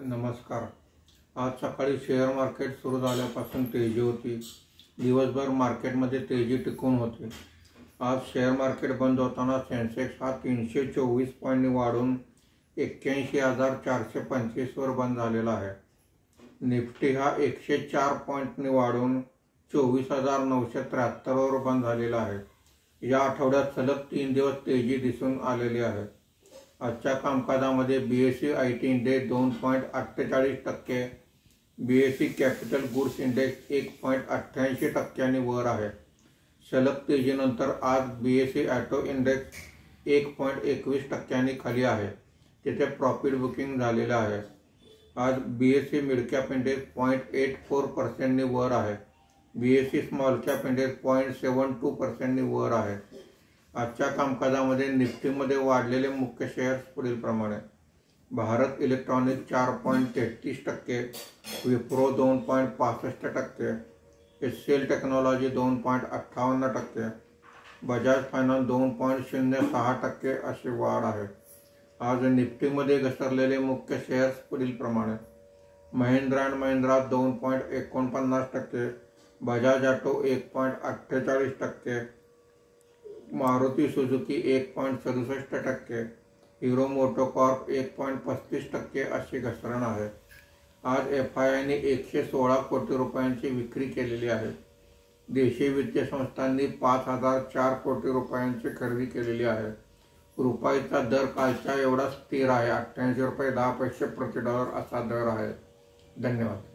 नमस्कार। आज सकाळी शेअर मार्केट सुरू झाल्यापासून तेजी होती। दिवसभर मार्केटमध्ये तेजी टिकून होती। आज शेअर मार्केट बंद होताना सेन्सेक्स हा 324 पॉईंटनी वाढून 81,425 वर बंद झालेला आहे। निफ्टी हा 104 पॉईंटनी वाढून 24,973 वर बंद झालेला आहे। या आठवड्यात सलग 3 दिवस तेजी दिसून आलेली आहे। आजच्या कामकाजामध्ये BSE IT index 2.48%, BSE capital goods index 1.88% वर आहे। सलग तेजीनंतर आज बीएसई ऑटो इंडेक्स 1.21% खाली आहे, तिथे प्रॉफिट बुकिंग झालेलं आहे। आज बीएसई मिड कॅप इंडेक्स 0.84% वर आहे। बीएसई स्मॉल कॅप इंडेक्स 0.72% वर आहे। आजच्या कामकाजामध्ये निफ्टीमध्ये वाढलेले मुख्य शेअर्स पुढील प्रमाणे: Bharat electronic 4.33%, Wipro 2.65%, HCL technology 2.58%, Bajaj finance 2.06% अशी वाढ आहे। आज निफ्टीमध्ये घसरलेले मुख्य शेअर्स पुढील प्रमाणे: Mahindra and Mahindra 2.49%, Bajaj auto 1.48%, Maruti Suzuki 1.67%, hero MotoCorp 1.35% अशी घसरण आहे। आज एफआयआयने 116 कोटी रुपयांची विक्री केलेली आहे। देशी वित्तीय संस्थांनी 5,004 कोटी रुपयांची खरेदी केलेली आहे। रुपयाचा दर कालच्या एवढा स्थिर आहे, 88 रुपये 10 पैसे प्रति डॉलर असा दर आहे। धन्यवाद।